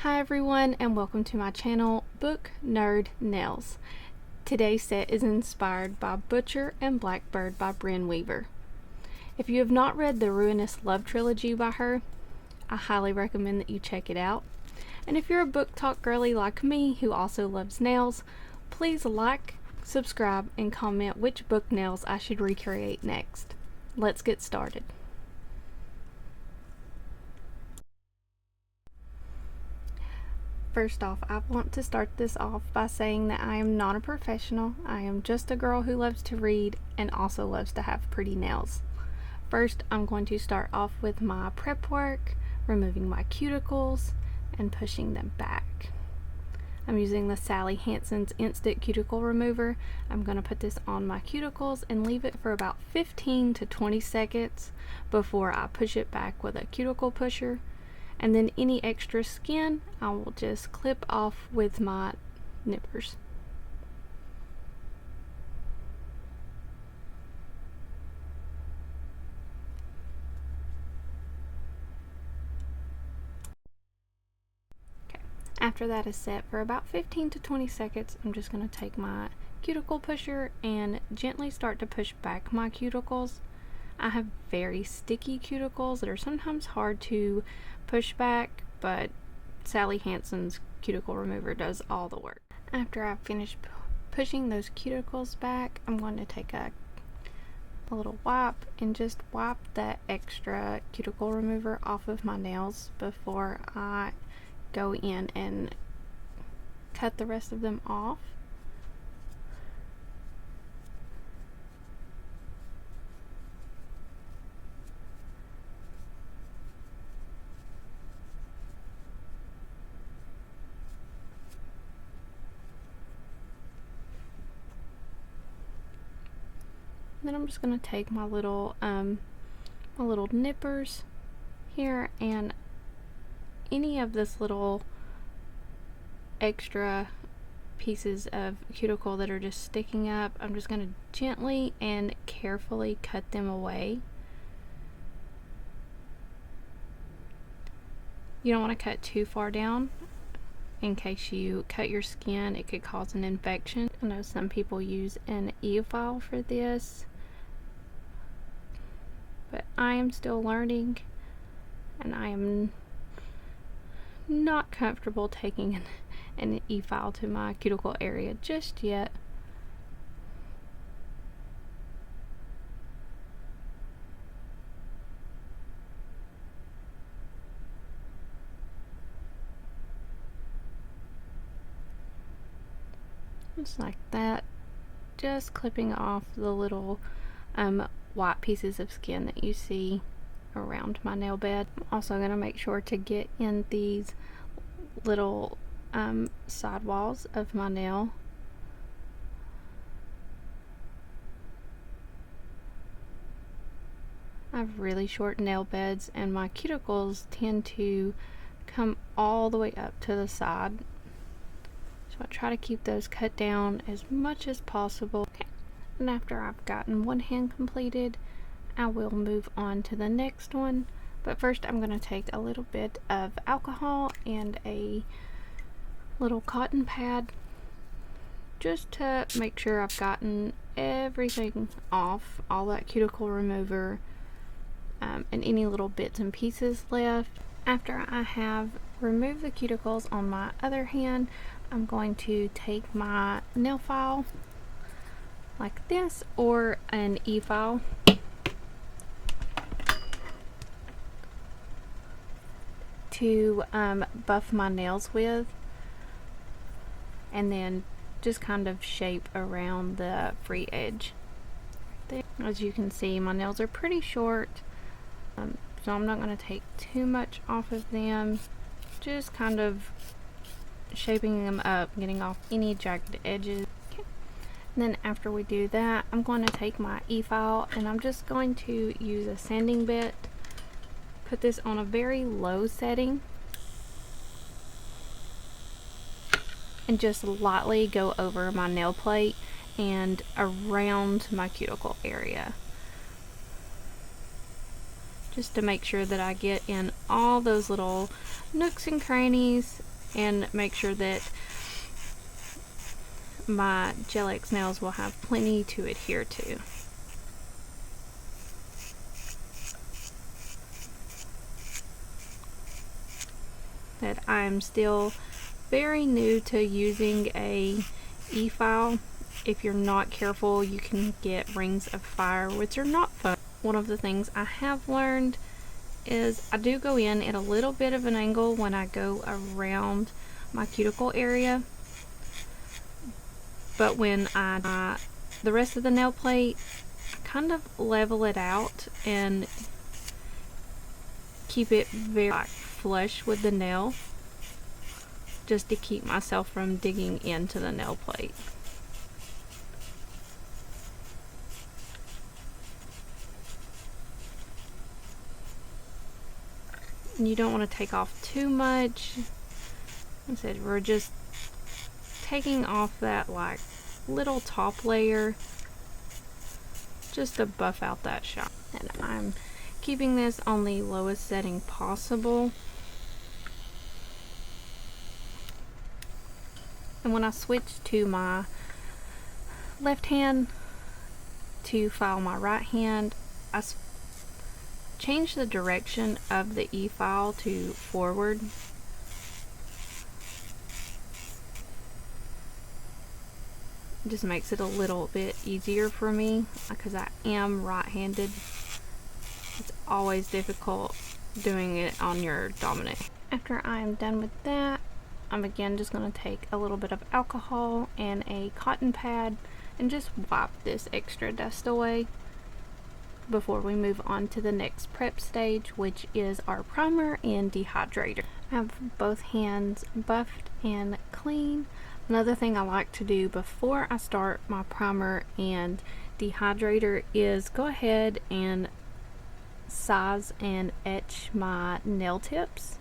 Hi everyone, and welcome to my channel, Book Nerd Nails. Today's set is inspired by Butcher and Blackbird by Bryn Weaver. If you have not read the Ruinous Love trilogy by her, I highly recommend that you check it out. And if you're a book talk girly like me who also loves nails, please like, subscribe, and comment which book nails I should recreate next. Let's get started. First off, I want to start this off by saying that I am not a professional. I am just a girl who loves to read and also loves to have pretty nails. First, I'm going to start off with my prep work, removing my cuticles and pushing them back. I'm using the Sally Hansen's Instant Cuticle Remover. I'm going to put this on my cuticles and leave it for about 15 to 20 seconds before I push it back with a cuticle pusher. And then any extra skin, I will just clip off with my nippers. Okay, after that is set for about 15 to 20 seconds, I'm just going to take my cuticle pusher and gently start to push back my cuticles. I have very sticky cuticles that are sometimes hard to push back, but Sally Hansen's cuticle remover does all the work. After I've finished pushing those cuticles back, I'm going to take a little wipe and just wipe that extra cuticle remover off of my nails before I go in and cut the rest of them off. Then I'm just going to take my little nippers here, and any of this little extra pieces of cuticle that are just sticking up, I'm just going to gently and carefully cut them away. You don't want to cut too far down. In case you cut your skin, it could cause an infection. I know some people use an e-file for this, but I am still learning, and I am not comfortable taking an e-file to my cuticle area just yet. Just like that, just clipping off the little white pieces of skin that you see around my nail bed. I'm also going to make sure to get in these little side walls of my nail. I have really short nail beds, and my cuticles tend to come all the way up to the side. So I try to keep those cut down as much as possible. Okay. And after I've gotten one hand completed, I will move on to the next one. But first I'm going to take a little bit of alcohol and a little cotton pad just to make sure I've gotten everything off, all that cuticle remover, and any little bits and pieces left. After I have removed the cuticles on my other hand, I'm going to take my nail file like this, or an e-file, to buff my nails with, and then just kind of shape around the free edge there. As you can see, my nails are pretty short, so I'm not going to take too much off of them, just kind of shaping them up, getting off any jagged edges. Okay. And then after we do that, I'm going to take my e-file and I'm just going to use a sanding bit, put this on a very low setting, and just lightly go over my nail plate and around my cuticle area, just to make sure that I get in all those little nooks and crannies and make sure that my Gel-X nails will have plenty to adhere to. That I'm still very new to using a e-file. If you're not careful, you can get rings of fire, which are not fun. One of the things I have learned is I do go in at a little bit of an angle when I go around my cuticle area, but when I the rest of the nail plate, I kind of level it out and keep it very flush with the nail, just to keep myself from digging into the nail plate. And you don't want to take off too much. Like I said, we're just taking off that like little top layer just to buff out that shine. And I'm keeping this on the lowest setting possible. And when I switch to my left hand to file my right hand, I change the direction of the e-file to forward. It just makes it a little bit easier for me because I am right-handed. It's always difficult doing it on your dominant. After I am done with that, I'm again just going to take a little bit of alcohol and a cotton pad and just wipe this extra dust away before we move on to the next prep stage, which is our primer and dehydrator. I have both hands buffed and clean. Another thing I like to do before I start my primer and dehydrator is go ahead and size and etch my nail tips.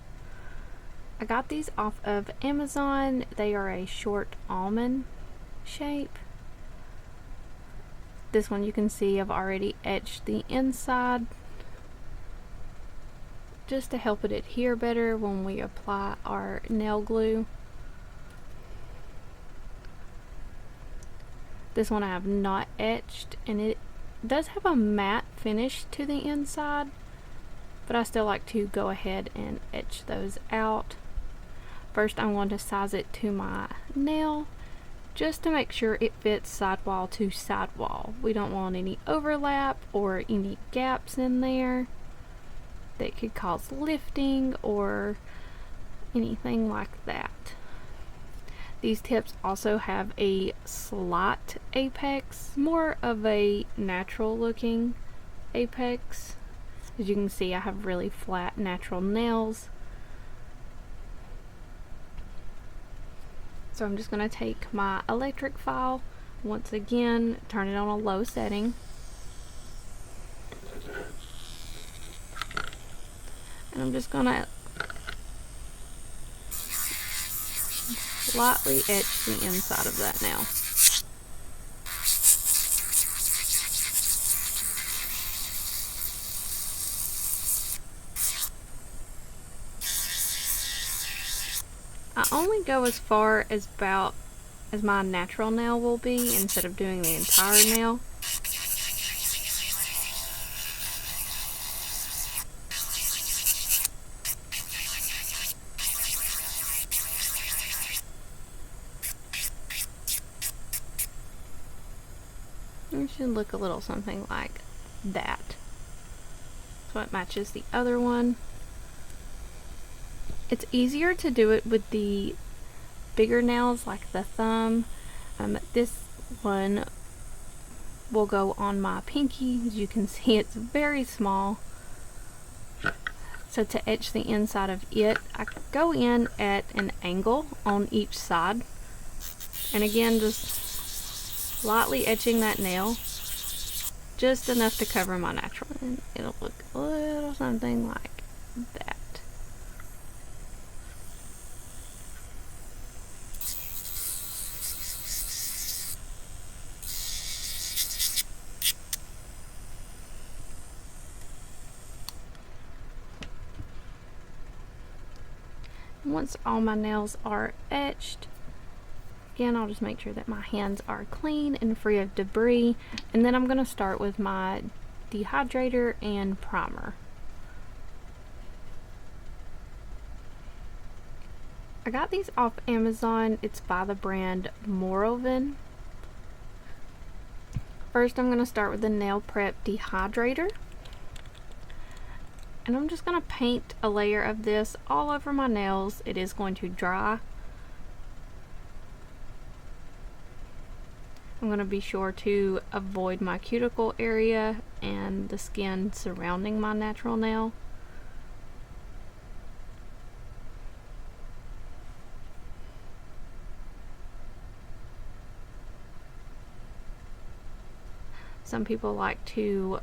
I got these off of Amazon. They are a short almond shape. This one you can see I've already etched the inside just to help it adhere better when we apply our nail glue. This one I have not etched, and it does have a matte finish to the inside, but I still like to go ahead and etch those out. First I'm going to size it to my nail just to make sure it fits sidewall to sidewall. We don't want any overlap or any gaps in there that could cause lifting or anything like that. These tips also have a slight apex, more of a natural looking apex. As you can see, I have really flat natural nails. So I'm just going to take my electric file, once again, turn it on a low setting. And I'm just going to lightly etch the inside of that nail. I only go as far as about as my natural nail will be instead of doing the entire nail. It should look a little something like that. So it matches the other one. It's easier to do it with the bigger nails like the thumb. This one will go on my pinky. As you can see, it's very small. So to etch the inside of it, I go in at an angle on each side. And again, just lightly etching that nail. Just enough to cover my natural. And it'll look a little something like that. once all my nails are etched, again, I'll just make sure that my hands are clean and free of debris, and then I'm going to start with my dehydrator and primer. I got these off Amazon. It's by the brand Moroven. First, I'm going to start with the Nail Prep Dehydrator. And I'm just going to paint a layer of this all over my nails. It is going to dry. I'm going to be sure to avoid my cuticle area and the skin surrounding my natural nail. Some people like to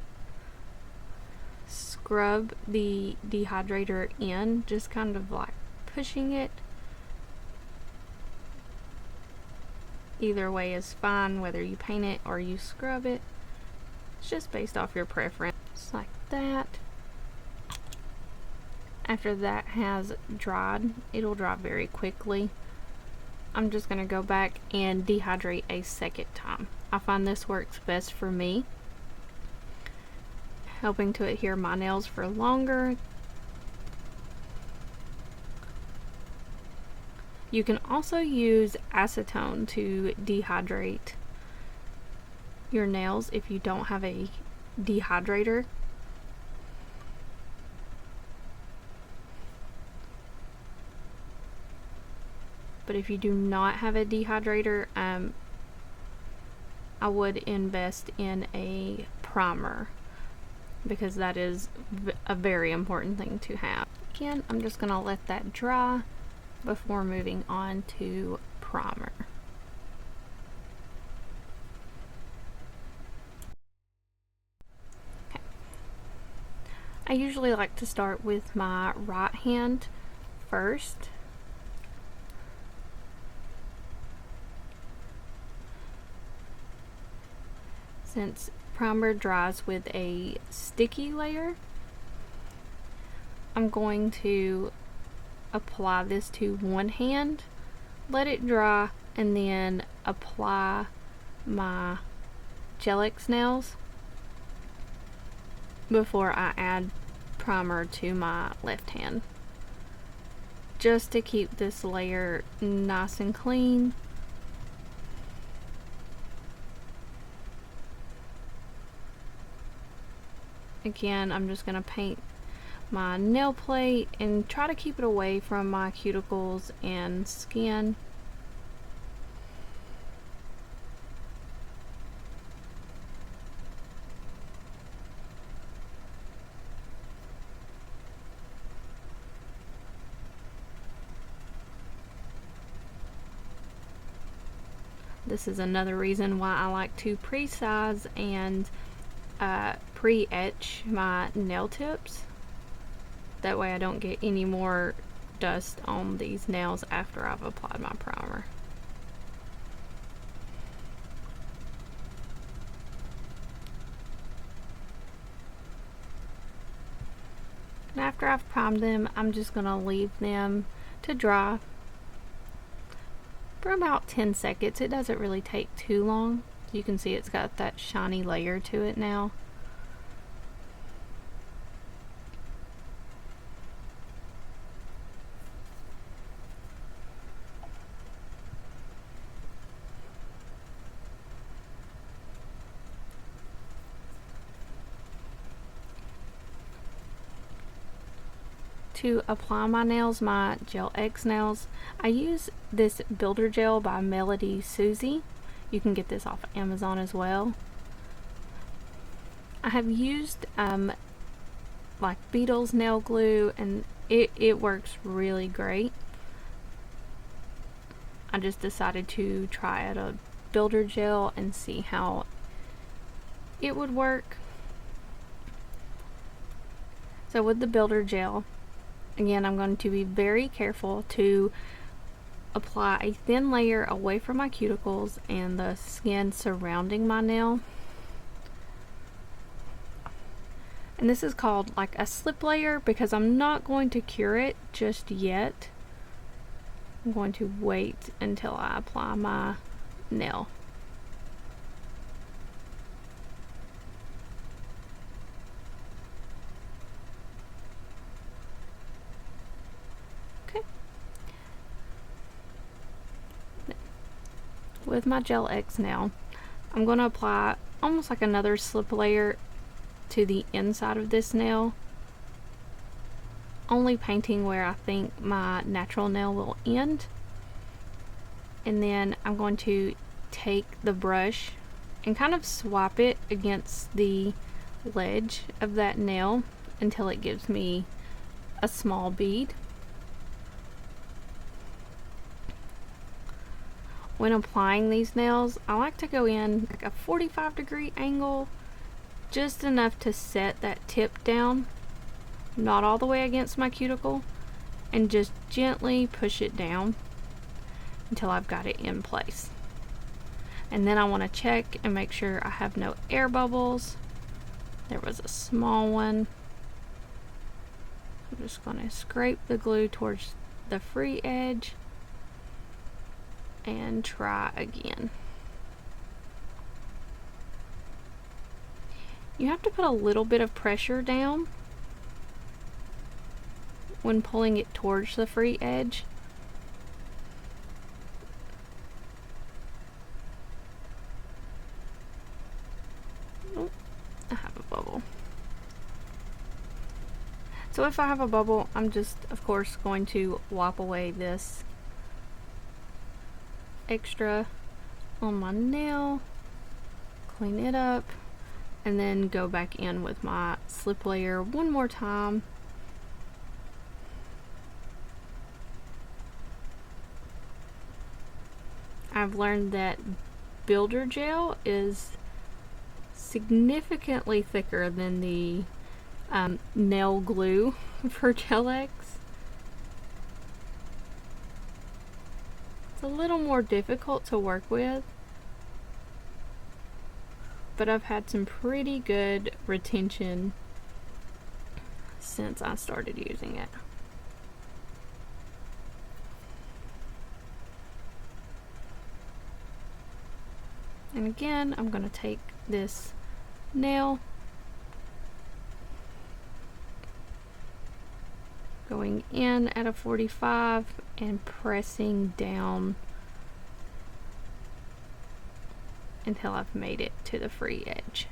scrub the dehydrator in, just kind of like pushing it. Either way is fine, whether you paint it or you scrub it. It's just based off your preference. Just like that. After that has dried, it'll dry very quickly. I'm just going to go back and dehydrate a second time. I find this works best for me, helping to adhere my nails for longer. You can also use acetone to dehydrate your nails if you don't have a dehydrator. But if you do not have a dehydrator, I would invest in a primer, because that is a very important thing to have. Again, I'm just going to let that dry before moving on to primer. Okay. I usually like to start with my right hand first. Since primer dries with a sticky layer, I'm going to apply this to one hand, let it dry, and then apply my Gel-X nails before I add primer to my left hand, just to keep this layer nice and clean. Again, I'm just going to paint my nail plate and try to keep it away from my cuticles and skin. This is another reason why I like to pre-size and pre-etch my nail tips. That way I don't get any more dust on these nails after I've applied my primer. And after I've primed them, I'm just going to leave them to dry for about 10 seconds. It doesn't really take too long. You can see it's got that shiny layer to it now. To apply my nails, my Gel-X nails, I use this Builder Gel by Melody Susie. You can get this off Amazon as well. I have used like Beetle's nail glue, and it works really great. I just decided to try out a Builder Gel and see how it would work. So with the Builder Gel, again, I'm going to be very careful to apply a thin layer away from my cuticles and the skin surrounding my nail. And this is called like a slip layer because I'm not going to cure it just yet. I'm going to wait until I apply my nail. Okay. With my Gel-X now, I'm going to apply almost like another slip layer to the inside of this nail, only painting where I think my natural nail will end. And then I'm going to take the brush and kind of swap it against the ledge of that nail until it gives me a small bead. When applying these nails, I like to go in like a 45-degree angle, just enough to set that tip down, not all the way against my cuticle, and just gently push it down until I've got it in place. And then I want to check and make sure I have no air bubbles. There was a small one. I'm just going to scrape the glue towards the free edge and try again. You have to put a little bit of pressure down when pulling it towards the free edge. Oh, I have a bubble. So if I have a bubble, I'm just, of course, going to wipe away this extra on my nail, clean it up, and then go back in with my slip layer one more time. I've learned that builder gel is significantly thicker than the nail glue for Gel-X. It's a little more difficult to work with, but I've had some pretty good retention since I started using it. And again, I'm going to take this nail, going in at a 45 and pressing down until I've made it to the free edge.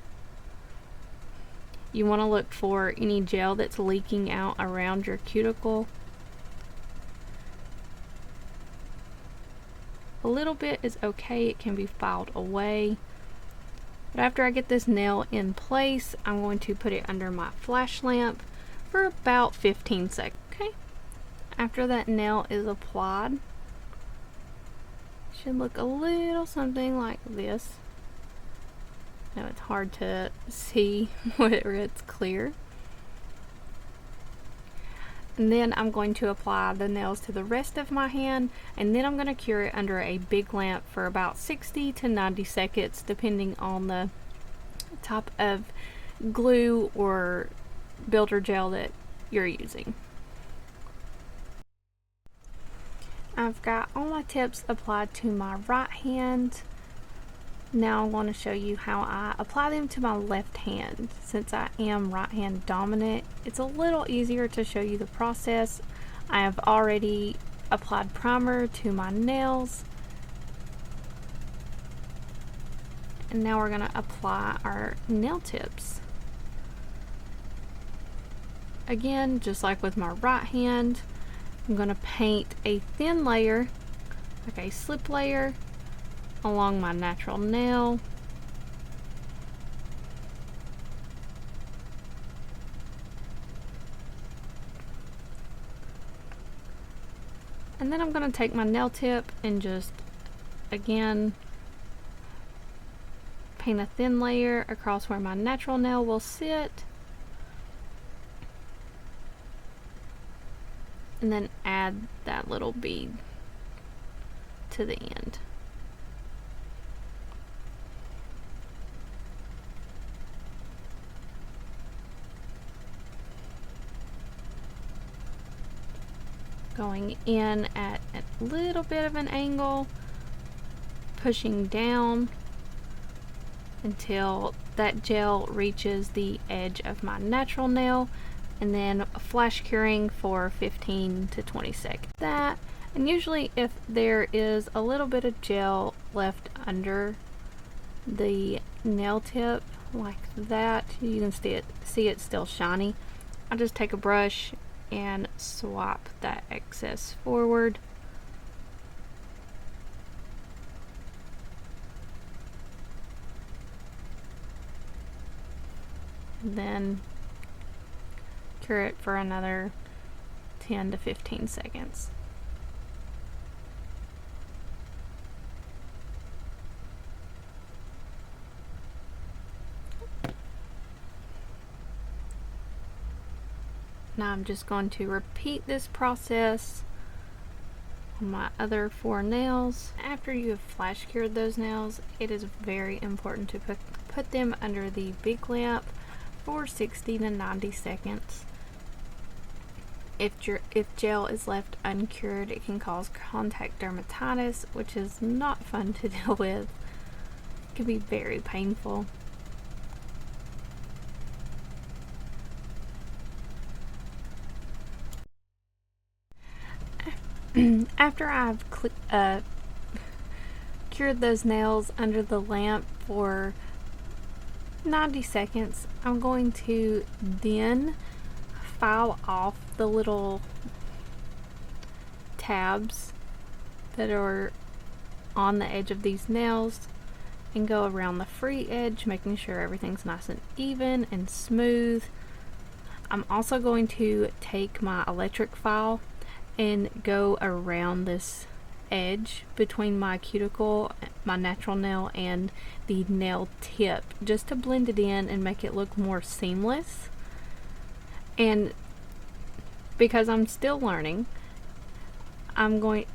You want to look for any gel that's leaking out around your cuticle. A little bit is okay, it can be filed away. But after I get this nail in place, I'm going to put it under my flash lamp for about 15 seconds. Okay, after that nail is applied, it should look a little something like this. Now it's hard to see whether it's clear. And then I'm going to apply the nails to the rest of my hand, and then I'm going to cure it under a big lamp for about 60 to 90 seconds depending on the type of glue or builder gel that you're using. I've got all my tips applied to my right hand. Now I want to show you how I apply them to my left hand. Since I am right hand dominant, it's a little easier to show you the process. I have already applied primer to my nails. And now we're going to apply our nail tips. Again, just like with my right hand, I'm going to paint a thin layer, like a slip layer, along my natural nail. And then I'm going to take my nail tip and just, again, paint a thin layer across where my natural nail will sit. And then add that little bead to the end. Going in at a little bit of an angle, pushing down until that gel reaches the edge of my natural nail, and then flash curing for 15 to 20 seconds. And usually if there is a little bit of gel left under the nail tip like that, you can see it still shiny, I'll just take a brush and swap that excess forward. And then cure it for another 10 to 15 seconds. Now I'm just going to repeat this process on my other 4 nails. After you have flash cured those nails, it is very important to put them under the big lamp for 60 to 90 seconds. If gel is left uncured, it can cause contact dermatitis, which is not fun to deal with. It can be very painful. After I've cured those nails under the lamp for 90 seconds, I'm going to then file off the little tabs that are on the edge of these nails and go around the free edge, making sure everything's nice and even and smooth. I'm also going to take my electric file and go around this edge between my cuticle, my natural nail, and the nail tip, just to blend it in and make it look more seamless. And because I'm still learning,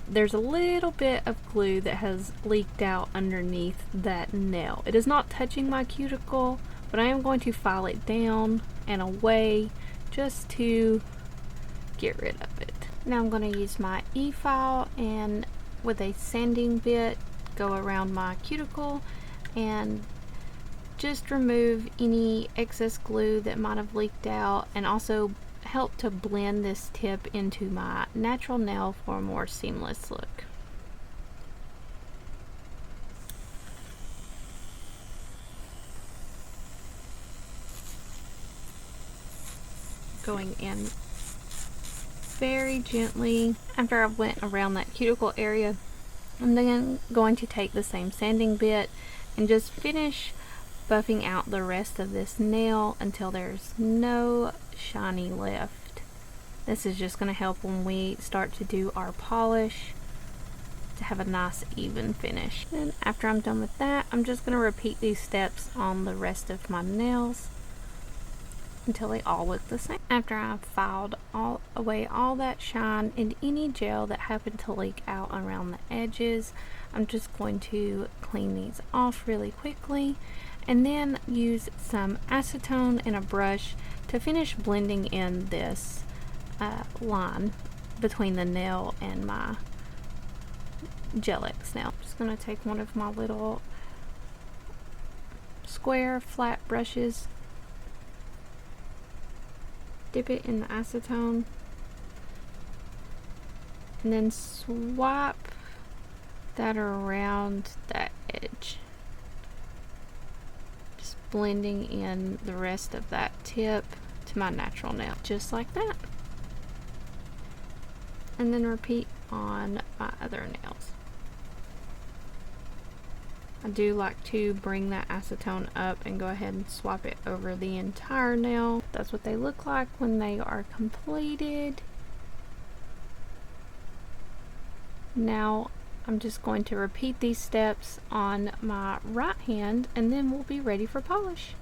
there's a little bit of glue that has leaked out underneath that nail. It is not touching my cuticle, but I am going to file it down and away just to get rid of it. Now I'm going to use my e-file and with a sanding bit go around my cuticle and just remove any excess glue that might have leaked out, and also help to blend this tip into my natural nail for a more seamless look. Going in very gently. After I've went around that cuticle area, I'm then going to take the same sanding bit and just finish buffing out the rest of this nail until there's no shiny left. This is just going to help when we start to do our polish to have a nice even finish. And after I'm done with that, I'm just going to repeat these steps on the rest of my nails until they all look the same. After I've filed away all that shine and any gel that happened to leak out around the edges, I'm just going to clean these off really quickly and then use some acetone and a brush to finish blending in this line between the nail and my Gel-X nail. I'm just going to take one of my little square flat brushes, dip it in the acetone, and then swap that around that edge, just blending in the rest of that tip to my natural nail, just like that. And then repeat on my other nails. I do like to bring that acetone up and go ahead and swap it over the entire nail. That's what they look like when they are completed. Now I'm just going to repeat these steps on my right hand and then we'll be ready for polish.